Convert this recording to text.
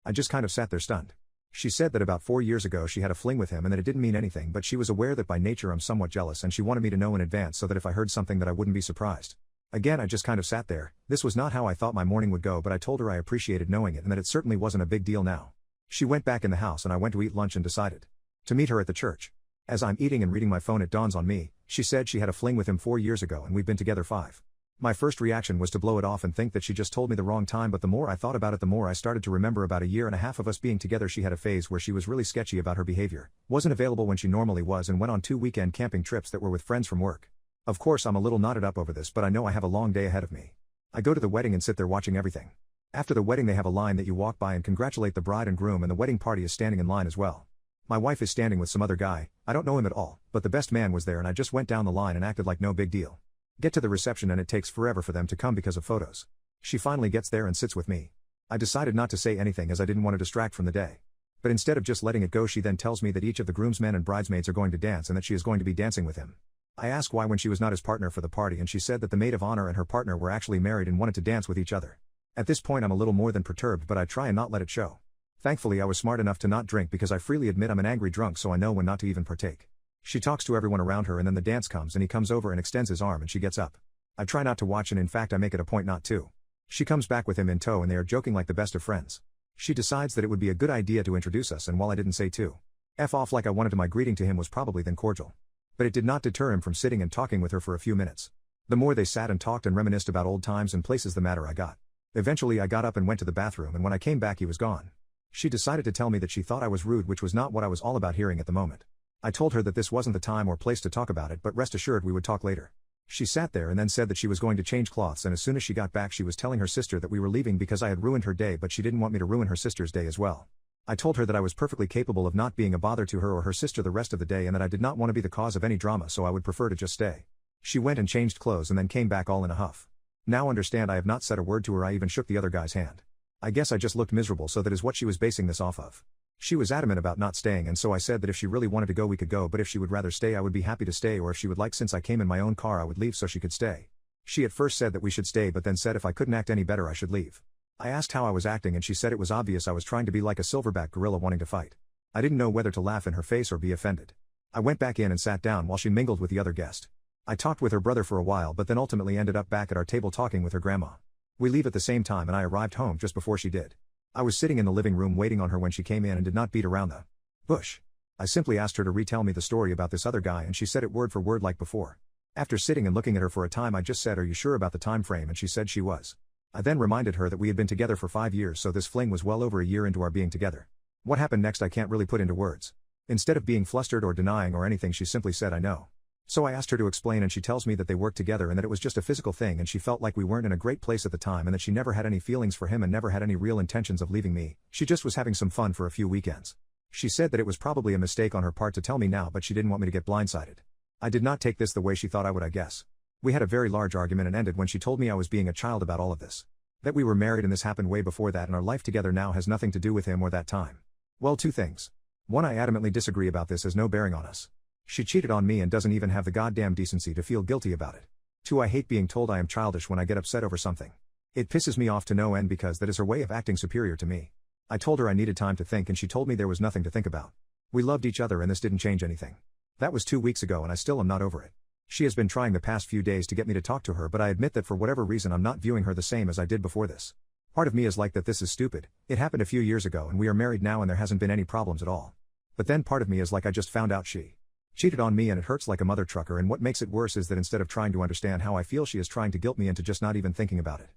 I just kind of sat there stunned. She said that about 4 years ago she had a fling with him and that it didn't mean anything, but she was aware that by nature I'm somewhat jealous and she wanted me to know in advance so that if I heard something that I wouldn't be surprised. Again, I just kind of sat there. This was not how I thought my morning would go, but I told her I appreciated knowing it and that it certainly wasn't a big deal now. She went back in the house and I went to eat lunch and decided to meet her at the church. As I'm eating and reading my phone, it dawns on me, she said she had a fling with him 4 years ago and we've been together 5. My first reaction was to blow it off and think that she just told me the wrong time, but the more I thought about it, the more I started to remember about a year and a half of us being together. She had a phase where she was really sketchy about her behavior, wasn't available when she normally was, and went on 2 weekend camping trips that were with friends from work. Of course, I'm a little knotted up over this, but I know I have a long day ahead of me. I go to the wedding and sit there watching everything. After the wedding, they have a line that you walk by and congratulate the bride and groom, and the wedding party is standing in line as well. My wife is standing with some other guy. I don't know him at all, but the best man was there and I just went down the line and acted like no big deal. Get to the reception and it takes forever for them to come because of photos. She finally gets there and sits with me. I decided not to say anything as I didn't want to distract from the day. But instead of just letting it go, she then tells me that each of the groomsmen and bridesmaids are going to dance and that she is going to be dancing with him. I ask why when she was not his partner for the party, and she said that the maid of honor and her partner were actually married and wanted to dance with each other. At this point I'm a little more than perturbed, but I try and not let it show. Thankfully I was smart enough to not drink because I freely admit I'm an angry drunk, so I know when not to even partake. She talks to everyone around her and then the dance comes and he comes over and extends his arm and she gets up. I try not to watch and in fact I make it a point not to. She comes back with him in tow and they are joking like the best of friends. She decides that it would be a good idea to introduce us, and while I didn't say to F off like I wanted to, my greeting to him was probably then cordial. But it did not deter him from sitting and talking with her for a few minutes. The more they sat and talked and reminisced about old times and places, the madder I got. Eventually I got up and went to the bathroom, and when I came back he was gone. She decided to tell me that she thought I was rude, which was not what I was all about hearing at the moment. I told her that this wasn't the time or place to talk about it, but rest assured we would talk later. She sat there and then said that she was going to change clothes, and as soon as she got back she was telling her sister that we were leaving because I had ruined her day, but she didn't want me to ruin her sister's day as well. I told her that I was perfectly capable of not being a bother to her or her sister the rest of the day and that I did not want to be the cause of any drama, so I would prefer to just stay. She went and changed clothes and then came back all in a huff. Now understand, I have not said a word to her, I even shook the other guy's hand. I guess I just looked miserable, so that is what she was basing this off of. She was adamant about not staying, and so I said that if she really wanted to go we could go, but if she would rather stay I would be happy to stay, or if she would like, since I came in my own car, I would leave so she could stay. She at first said that we should stay, but then said if I couldn't act any better I should leave. I asked how I was acting and she said it was obvious I was trying to be like a silverback gorilla wanting to fight. I didn't know whether to laugh in her face or be offended. I went back in and sat down while she mingled with the other guest. I talked with her brother for a while, but then ultimately ended up back at our table talking with her grandma. We leave at the same time and I arrived home just before she did. I was sitting in the living room waiting on her when she came in and did not beat around the bush. I simply asked her to retell me the story about this other guy and she said it word for word like before. After sitting and looking at her for a time I just said, "Are you sure about the time frame?" and she said she was. I then reminded her that we had been together for 5 years, so this fling was well over a year into our being together. What happened next I can't really put into words. Instead of being flustered or denying or anything, she simply said, "I know." So I asked her to explain and she tells me that they worked together and that it was just a physical thing and she felt like we weren't in a great place at the time and that she never had any feelings for him and never had any real intentions of leaving me. She just was having some fun for a few weekends. She said that it was probably a mistake on her part to tell me now, but she didn't want me to get blindsided. I did not take this the way she thought I would, I guess. We had a very large argument and ended when she told me I was being a child about all of this. That we were married and this happened way before that and our life together now has nothing to do with him or that time. Well, 2 things. 1, I adamantly disagree about this, has no bearing on us. She cheated on me and doesn't even have the goddamn decency to feel guilty about it. 2, I hate being told I am childish when I get upset over something. It pisses me off to no end because that is her way of acting superior to me. I told her I needed time to think and she told me there was nothing to think about. We loved each other and this didn't change anything. That was 2 weeks ago and I still am not over it. She has been trying the past few days to get me to talk to her, but I admit that for whatever reason I'm not viewing her the same as I did before this. Part of me is like that this is stupid, it happened a few years ago and we are married now and there hasn't been any problems at all. But then part of me is like I just found out she cheated on me and it hurts like a mother trucker, and what makes it worse is that instead of trying to understand how I feel she is trying to guilt me into just not even thinking about it.